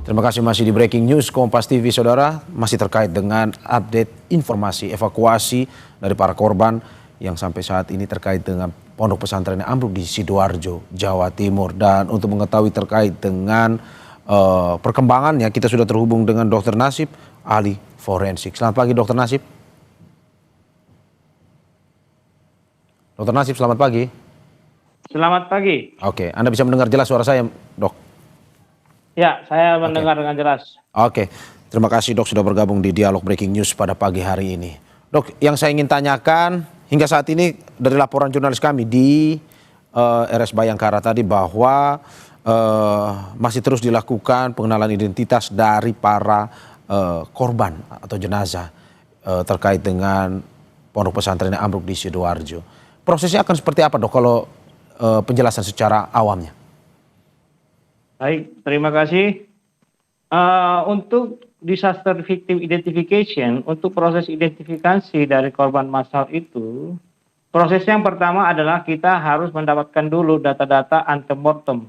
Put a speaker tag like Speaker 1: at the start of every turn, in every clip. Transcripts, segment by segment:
Speaker 1: Terima kasih masih di Breaking News Kompas TV, saudara. Masih terkait dengan update informasi evakuasi dari para korban yang sampai saat ini terkait dengan pondok pesantren yang ambruk di Sidoarjo, Jawa Timur. Dan untuk mengetahui terkait dengan perkembangannya, kita sudah terhubung dengan Dr. Nasib, ahli forensik. Selamat pagi, Dr. Nasib. Dr. Nasib, selamat pagi.
Speaker 2: Selamat pagi.
Speaker 1: Oke, Anda bisa mendengar jelas suara saya, Dok?
Speaker 2: Ya, saya mendengar dengan jelas.
Speaker 1: Oke, terima kasih Dok sudah bergabung di Dialog Breaking News pada pagi hari ini. Dok, yang saya ingin tanyakan hingga saat ini dari laporan jurnalis kami di RS Bayangkara tadi bahwa masih terus dilakukan pengenalan identitas dari para korban atau jenazah terkait dengan pondok pesantren yang ambruk di Sidoarjo. Prosesnya akan seperti apa, Dok, kalau penjelasan secara awamnya?
Speaker 2: Baik, terima kasih. Untuk disaster victim identification, untuk proses identifikasi dari korban massal itu, proses yang pertama adalah kita harus mendapatkan dulu data-data antemortem.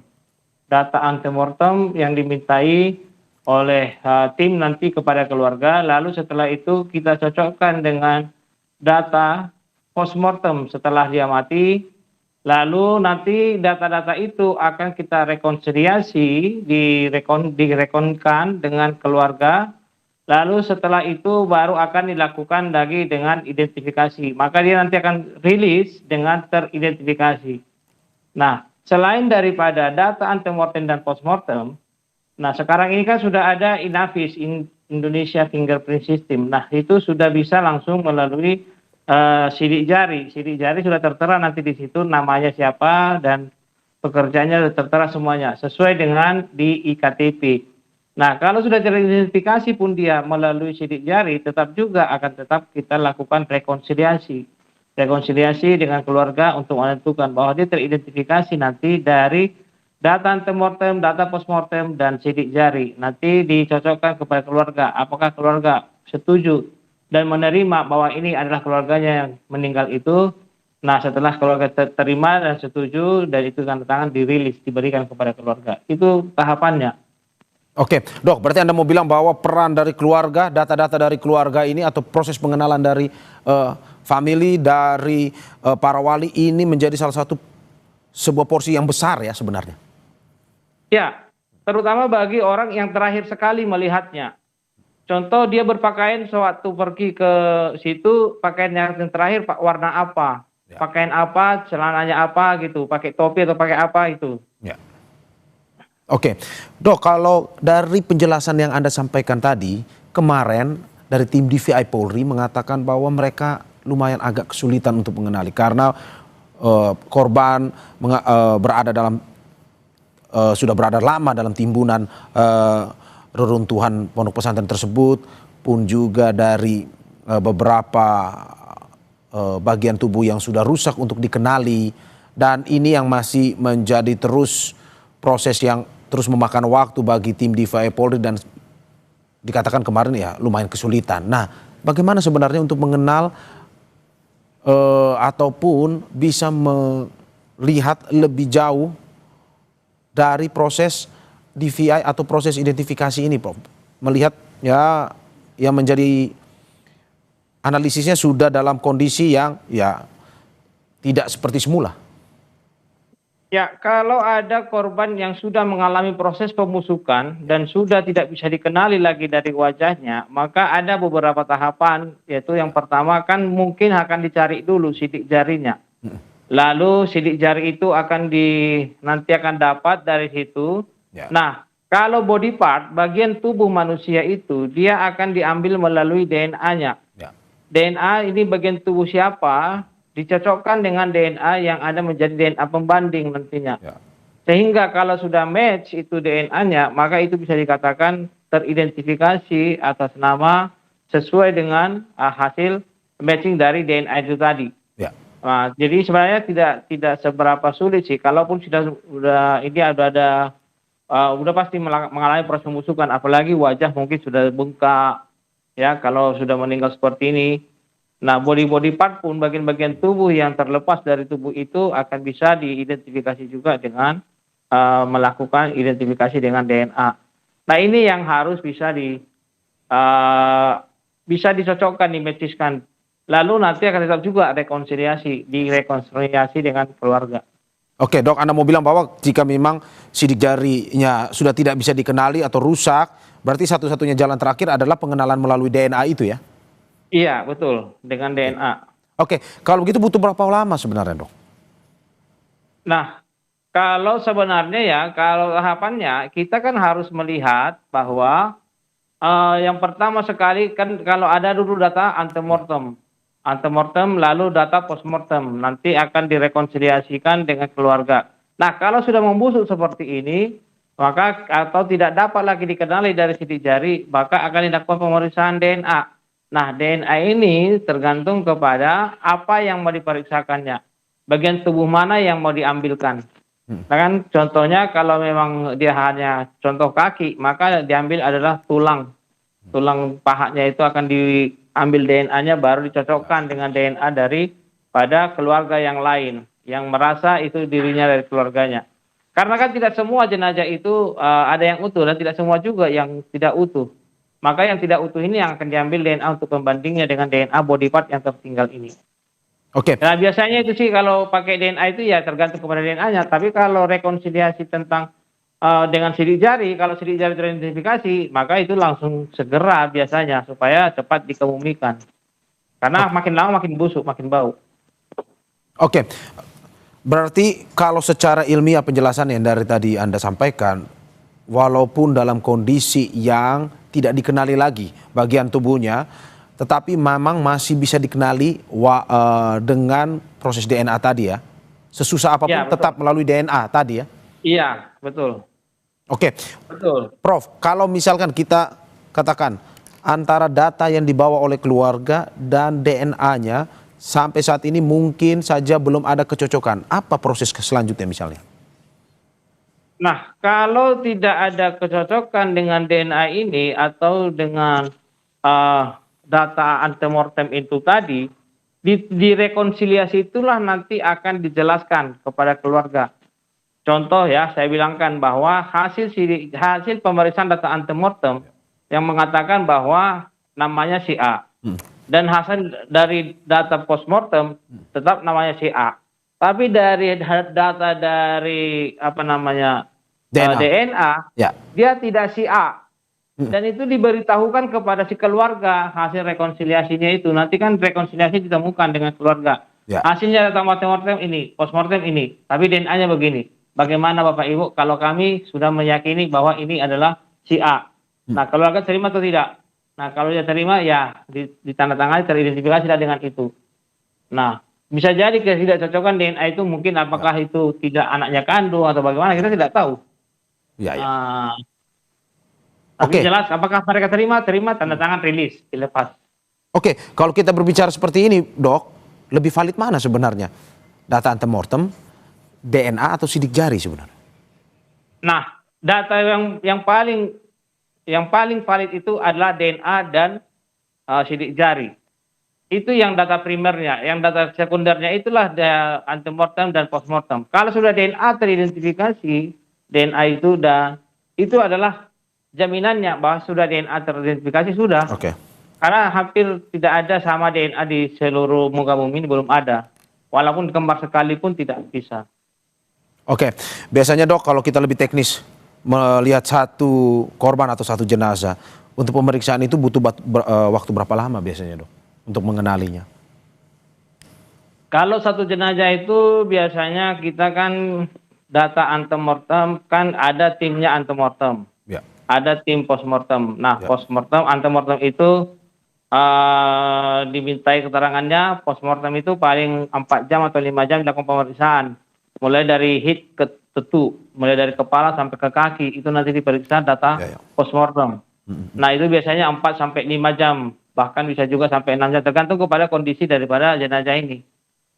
Speaker 2: Data antemortem yang dimintai oleh tim nanti kepada keluarga, lalu setelah itu kita cocokkan dengan data postmortem setelah dia mati. Lalu nanti data-data itu akan kita rekonsiliasi, direkonkan dengan keluarga. Lalu setelah itu baru akan dilakukan lagi dengan identifikasi. Maka dia nanti akan rilis dengan teridentifikasi. Nah, selain daripada data antemortem dan postmortem, nah sekarang ini kan sudah ada Inavis, Indonesia Fingerprint System. Nah, itu sudah bisa langsung melalui sidik jari sudah tertera nanti di situ namanya siapa dan pekerjaannya sudah tertera semuanya sesuai dengan di iktp. Nah, kalau sudah teridentifikasi pun dia melalui sidik jari, tetap kita lakukan rekonsiliasi dengan keluarga untuk menentukan bahwa dia teridentifikasi nanti dari data antemortem, data postmortem dan sidik jari. Nanti dicocokkan kepada keluarga, apakah keluarga setuju dan menerima bahwa ini adalah keluarganya yang meninggal itu. Nah, setelah keluarga terima dan setuju, dan itu tanda tangan dirilis, diberikan kepada keluarga. Itu tahapannya.
Speaker 1: Oke, Dok, berarti Anda mau bilang bahwa peran dari keluarga, data-data dari keluarga ini atau proses pengenalan dari family, dari para wali ini menjadi salah satu sebuah porsi yang besar ya sebenarnya?
Speaker 2: Ya, terutama bagi orang yang terakhir sekali melihatnya. Contoh dia berpakaian sewaktu pergi ke situ, pakaian yang terakhir warna apa, ya. Pakaian apa, celananya apa gitu, pakai topi atau pakai apa itu.
Speaker 1: Ya. Oke, Dok, kalau dari penjelasan yang Anda sampaikan tadi, kemarin dari tim DVI Polri mengatakan bahwa mereka lumayan agak kesulitan untuk mengenali karena korban sudah berada lama dalam timbunan reruntuhan pondok pesantren tersebut, pun juga dari beberapa bagian tubuh yang sudah rusak untuk dikenali, dan ini yang masih menjadi terus proses yang terus memakan waktu bagi tim DVI Polri dan dikatakan kemarin ya lumayan kesulitan. Nah, bagaimana sebenarnya untuk mengenal ataupun bisa melihat lebih jauh dari proses DVI atau proses identifikasi ini, Prof? Melihat ya yang menjadi analisisnya sudah dalam kondisi yang ya tidak seperti semula.
Speaker 2: Ya, kalau ada korban yang sudah mengalami proses pemusukan dan sudah tidak bisa dikenali lagi dari wajahnya, maka ada beberapa tahapan, yaitu yang pertama kan mungkin akan dicari dulu sidik jarinya. Lalu sidik jari itu nanti akan dapat dari situ. Ya. Nah, kalau body part, bagian tubuh manusia itu, dia akan diambil melalui DNA-nya. Ya. DNA ini bagian tubuh siapa, dicocokkan dengan DNA yang ada menjadi DNA pembanding nantinya. Ya. Sehingga kalau sudah match itu DNA-nya, maka itu bisa dikatakan teridentifikasi atas nama sesuai dengan hasil matching dari DNA itu tadi. Ya. Nah, jadi sebenarnya tidak seberapa sulit sih, kalaupun udah pasti mengalami proses pembusukan, apalagi wajah mungkin sudah bengkak, ya kalau sudah meninggal seperti ini. Nah, body part pun bagian-bagian tubuh yang terlepas dari tubuh itu akan bisa diidentifikasi juga dengan melakukan identifikasi dengan DNA. Nah ini yang harus bisa dicocokkan, dimetiskan. Lalu nanti akan tetap juga direkonsiliasi dengan keluarga.
Speaker 1: Oke dok, Anda mau bilang bahwa jika memang sidik jarinya sudah tidak bisa dikenali atau rusak, berarti satu-satunya jalan terakhir adalah pengenalan melalui DNA itu ya?
Speaker 2: Iya betul, dengan
Speaker 1: Oke.
Speaker 2: DNA.
Speaker 1: Oke, kalau begitu butuh berapa lama sebenarnya dok?
Speaker 2: Nah, kalau sebenarnya ya, kalau tahapannya kita kan harus melihat bahwa yang pertama sekali kan kalau ada dulu data antemortem, lalu data postmortem, nanti akan direkonsiliasikan dengan keluarga. Nah, kalau sudah membusuk seperti ini, maka atau tidak dapat lagi dikenali dari sidik jari, maka akan dilakukan pemeriksaan DNA. Nah, DNA ini tergantung kepada apa yang mau diperiksakannya, bagian tubuh mana yang mau diambilkan. Nah kan contohnya kalau memang dia hanya contoh kaki, maka diambil adalah tulang pahanya itu akan diambil DNA-nya baru dicocokkan dengan DNA daripada keluarga yang lain yang merasa itu dirinya dari keluarganya. Karena kan tidak semua jenazah itu ada yang utuh dan tidak semua juga yang tidak utuh. Maka yang tidak utuh ini yang akan diambil DNA untuk pembandingnya dengan DNA body part yang tertinggal ini.
Speaker 1: Oke.
Speaker 2: Nah biasanya itu sih kalau pakai DNA itu ya tergantung kepada DNA-nya. Tapi kalau rekonsiliasi tentang dengan sidik jari, kalau sidik jari teridentifikasi, maka itu langsung segera biasanya supaya cepat dikebumikan. Karena makin lama makin busuk, makin bau.
Speaker 1: Oke, berarti kalau secara ilmiah penjelasan yang dari tadi Anda sampaikan, walaupun dalam kondisi yang tidak dikenali lagi bagian tubuhnya, tetapi memang masih bisa dikenali dengan proses DNA tadi ya? Sesusah apapun
Speaker 2: Ya, betul.
Speaker 1: tetap melalui DNA tadi ya?
Speaker 2: Iya, betul.
Speaker 1: Oke,
Speaker 2: Betul.
Speaker 1: Prof, kalau misalkan kita katakan antara data yang dibawa oleh keluarga dan DNA-nya sampai saat ini mungkin saja belum ada kecocokan. Apa proses selanjutnya misalnya?
Speaker 2: Nah, kalau tidak ada kecocokan dengan DNA ini atau dengan data antemortem itu tadi, direkonsiliasi itulah nanti akan dijelaskan kepada keluarga. Contoh ya, saya bilangkan bahwa hasil pemeriksaan data antemortem yang mengatakan bahwa namanya si A. Dan hasil dari data postmortem tetap namanya si A. Tapi dari data dari DNA,
Speaker 1: Ya.
Speaker 2: dia tidak si A. Dan itu diberitahukan kepada si keluarga hasil rekonsiliasinya itu. Nanti kan rekonsiliasi ditemukan dengan keluarga.
Speaker 1: Ya.
Speaker 2: Hasilnya data postmortem ini, tapi DNA-nya begini. Bagaimana Bapak Ibu kalau kami sudah meyakini bahwa ini adalah si A. Nah, keluarga terima atau tidak? Nah, kalau dia terima ya ditandatangani teridentifikasi dengan itu. Nah, bisa jadi ketidakcocokan DNA itu mungkin apakah itu tidak anaknya kandung atau bagaimana kita tidak tahu.
Speaker 1: Ya, ya.
Speaker 2: Tapi
Speaker 1: Oke.
Speaker 2: jelas apakah mereka terima tanda tangan rilis dilepas.
Speaker 1: Oke, kalau kita berbicara seperti ini, Dok, lebih valid mana sebenarnya? Data antemortem, DNA atau sidik jari sebenarnya?
Speaker 2: Nah, data yang paling valid itu adalah DNA dan sidik jari. Itu yang data primernya, yang data sekundernya itulah antemortem dan postmortem. Kalau sudah DNA teridentifikasi, DNA itu adalah jaminannya bahwa sudah DNA teridentifikasi sudah.
Speaker 1: Oke.
Speaker 2: Karena hampir tidak ada sama DNA di seluruh muka bumi ini belum ada. Walaupun kembar sekalipun tidak bisa.
Speaker 1: Oke, biasanya Dok kalau kita lebih teknis melihat satu korban atau satu jenazah, untuk pemeriksaan itu butuh waktu berapa lama biasanya Dok untuk mengenalinya?
Speaker 2: Kalau satu jenazah itu biasanya kita kan data antemortem kan ada timnya antemortem.
Speaker 1: Ya.
Speaker 2: Ada tim postmortem. Nah,
Speaker 1: Ya.
Speaker 2: postmortem, antemortem itu dimintai keterangannya, postmortem itu paling 4 jam atau 5 jam dilakukan pemeriksaan. Mulai dari hit ke tetu, mulai dari kepala sampai ke kaki, itu nanti diperiksa data postmortem. Nah, itu biasanya 4 sampai 5 jam, bahkan bisa juga sampai 6 jam, tergantung kepada kondisi daripada jenazah ini.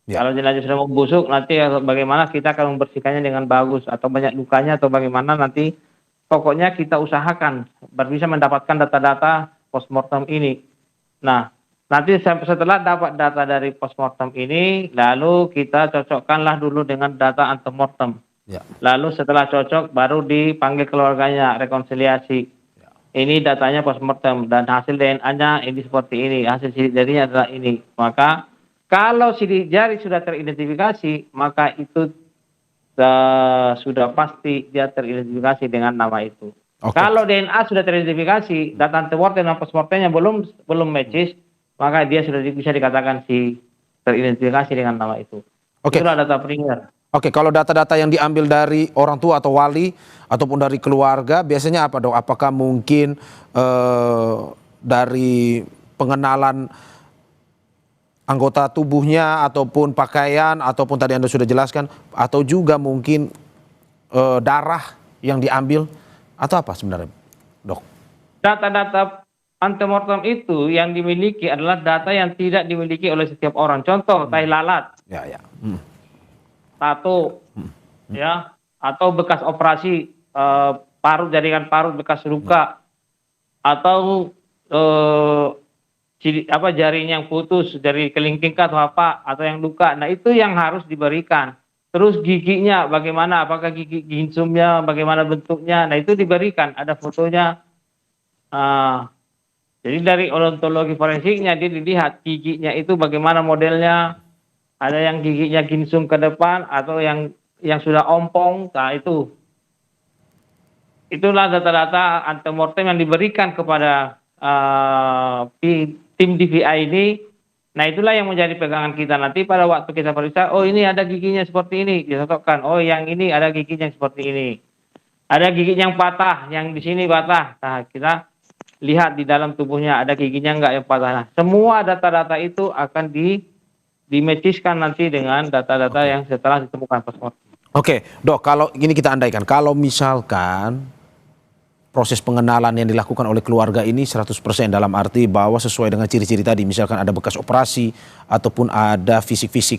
Speaker 1: Ya.
Speaker 2: Kalau jenazah sudah membusuk, nanti bagaimana kita akan membersihkannya dengan bagus, atau banyak lukanya, atau bagaimana nanti, pokoknya kita usahakan bisa mendapatkan data-data postmortem ini. Nah, nanti setelah dapat data dari postmortem ini, lalu kita cocokkanlah dulu dengan data antemortem.
Speaker 1: Ya.
Speaker 2: Lalu setelah cocok, baru dipanggil keluarganya, rekonsiliasi. ini datanya postmortem dan hasil DNA-nya ini seperti ini, hasil sidik jarinya adalah ini. Maka kalau sidik jari sudah teridentifikasi, maka itu sudah pasti dia teridentifikasi dengan nama itu.
Speaker 1: Oke.
Speaker 2: Kalau DNA sudah teridentifikasi, data antemortem dan postmortemnya belum matches, maka dia sudah bisa dikatakan si teridentifikasi dengan nama itu.
Speaker 1: Oke.
Speaker 2: Itulah data primer.
Speaker 1: Oke, kalau data-data yang diambil dari orang tua atau wali ataupun dari keluarga biasanya apa, Dok? Apakah mungkin dari pengenalan anggota tubuhnya ataupun pakaian ataupun tadi Anda sudah jelaskan, atau juga mungkin darah yang diambil atau apa sebenarnya, Dok?
Speaker 2: Data-data antemortem itu yang dimiliki adalah data yang tidak dimiliki oleh setiap orang. Contoh, tai lalat,
Speaker 1: Ya, ya.
Speaker 2: tato, ya, atau bekas operasi parut, jaringan parut bekas luka, atau jarinya yang putus dari kelingking atau apa, atau yang luka. Nah, itu yang harus diberikan. Terus giginya bagaimana, apakah gigi ginsumnya bagaimana bentuknya, nah itu diberikan, ada fotonya. Jadi dari odontologi forensiknya dia dilihat giginya itu bagaimana modelnya, ada yang giginya ginsum ke depan atau yang sudah ompong. Nah, itulah data-data antemortem yang diberikan kepada tim DVI ini. Nah, itulah yang menjadi pegangan kita nanti pada waktu kita periksa. Oh, ini ada giginya seperti ini, disosokkan. Oh, yang ini ada giginya seperti ini. Ada gigi yang patah, yang di sini patah. Nah, kita lihat di dalam tubuhnya ada giginya enggak yang patah. Nah, semua data-data itu akan dimatchkan nanti dengan data-data yang setelah ditemukan postmortem.
Speaker 1: Oke, Dok, kalau ini kita andaikan, kalau misalkan proses pengenalan yang dilakukan oleh keluarga ini 100% dalam arti bahwa sesuai dengan ciri-ciri tadi, misalkan ada bekas operasi ataupun ada fisik-fisik,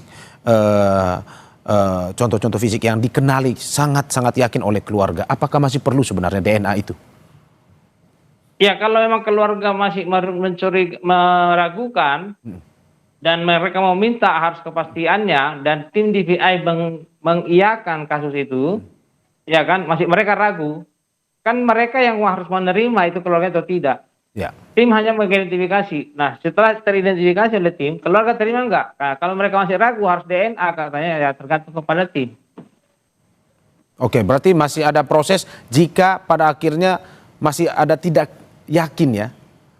Speaker 1: contoh-contoh fisik yang dikenali sangat-sangat yakin oleh keluarga, apakah masih perlu sebenarnya DNA itu?
Speaker 2: Ya, kalau memang keluarga masih meragukan, dan mereka meminta harus kepastiannya dan tim DVI mengiyakan kasus itu, ya kan, masih mereka ragu, kan mereka yang harus menerima itu keluarga atau tidak.
Speaker 1: Ya.
Speaker 2: Tim hanya mengidentifikasi. Nah, setelah teridentifikasi oleh tim, keluarga terima enggak? Nah, kalau mereka masih ragu harus DNA, katanya ya tergantung kepada tim.
Speaker 1: Oke, berarti masih ada proses jika pada akhirnya masih ada tidak yakin ya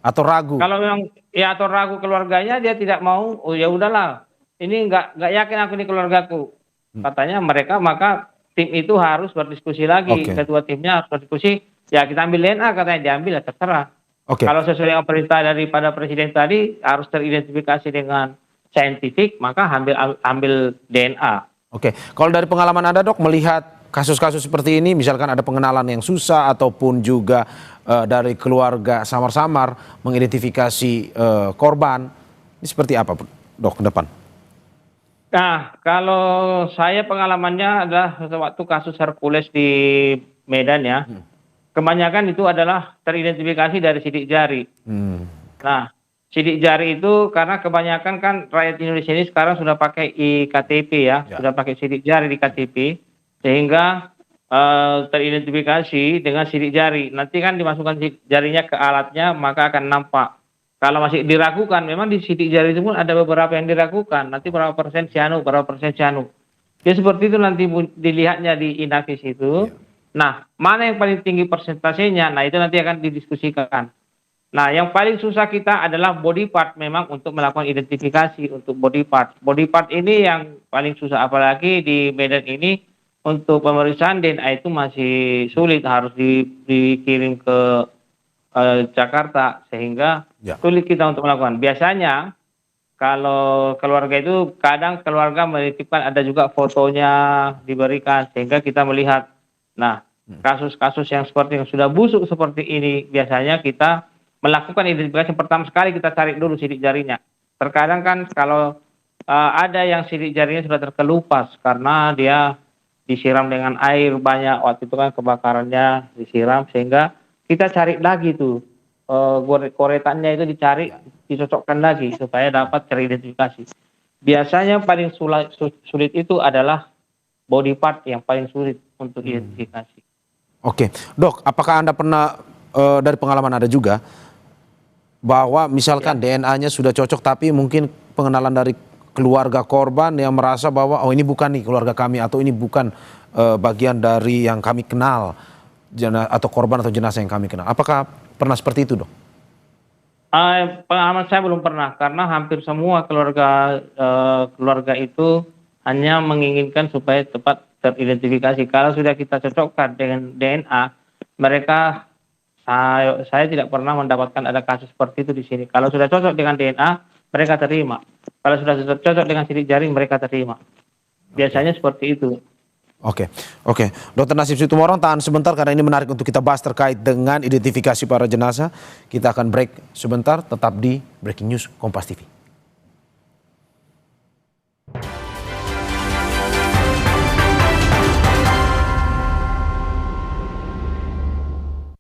Speaker 1: atau ragu.
Speaker 2: Kalau memang ya atau ragu keluarganya, dia tidak mau, oh ya udahlah, ini enggak yakin aku ini keluargaku, katanya mereka, maka tim itu harus berdiskusi lagi. Ketua timnya harus berdiskusi, ya kita ambil DNA, katanya diambil, ya terserah. Kalau sesuai dengan perintah daripada presiden tadi harus teridentifikasi dengan saintifik, maka ambil DNA.
Speaker 1: Oke, kalau dari pengalaman Anda, Dok, melihat kasus-kasus seperti ini, misalkan ada pengenalan yang susah ataupun juga dari keluarga samar-samar mengidentifikasi korban, ini seperti apa, Dok, ke depan?
Speaker 2: Nah, kalau saya pengalamannya adalah waktu kasus Hercules di Medan ya, kebanyakan itu adalah teridentifikasi dari sidik jari. Nah, sidik jari itu karena kebanyakan kan rakyat Indonesia ini sekarang sudah pakai iKTP ya, sudah pakai sidik jari di KTP, sehingga teridentifikasi dengan sidik jari. Nanti kan dimasukkan sidik jarinya ke alatnya, maka akan nampak. Kalau masih diragukan, memang di sidik jari itu pun ada beberapa yang diragukan. Nanti berapa persen cyano, berapa persen cyano. Ya seperti itu nanti dilihatnya di Inavis itu. Nah, mana yang paling tinggi persentasenya? Nah, itu nanti akan didiskusikan. Nah, yang paling susah kita adalah body part memang untuk melakukan identifikasi untuk body part. Body part ini yang paling susah, apalagi di Medan ini untuk pemeriksaan DNA itu masih sulit, harus dikirim ke Jakarta, sehingga sulit kita untuk melakukan. Biasanya kalau keluarga itu kadang keluarga menitipkan ada juga fotonya diberikan sehingga kita melihat. Nah, kasus-kasus yang seperti yang sudah busuk seperti ini biasanya kita melakukan identifikasi pertama sekali, kita cari dulu sidik jarinya. Terkadang kan kalau ada yang sidik jarinya sudah terkelupas karena dia disiram dengan air banyak, waktu itu kan kebakarannya disiram, sehingga kita cari lagi tuh koretannya itu dicari, dicocokkan lagi supaya dapat teridentifikasi. Biasanya paling sulit itu adalah body part yang paling sulit untuk identifikasi.
Speaker 1: Oke, Dok, apakah Anda pernah dari pengalaman Anda juga bahwa misalkan DNA-nya sudah cocok tapi mungkin pengenalan dari keluarga korban yang merasa bahwa oh ini bukan nih keluarga kami atau ini bukan bagian dari yang kami kenal atau korban atau jenazah yang kami kenal. Apakah pernah seperti itu, Dok?
Speaker 2: Pengalaman saya belum pernah karena hampir semua keluarga itu hanya menginginkan supaya tepat teridentifikasi. Kalau sudah kita cocokkan dengan DNA, mereka saya tidak pernah mendapatkan ada kasus seperti itu di sini. Kalau sudah cocok dengan DNA, mereka terima. Kalau sudah cocok dengan sidik jari, mereka terima. Biasanya seperti itu.
Speaker 1: Oke. Dr. Nasib Situmorang, tahan sebentar karena ini menarik untuk kita bahas terkait dengan identifikasi para jenazah. Kita akan break sebentar, tetap di Breaking News Kompas TV.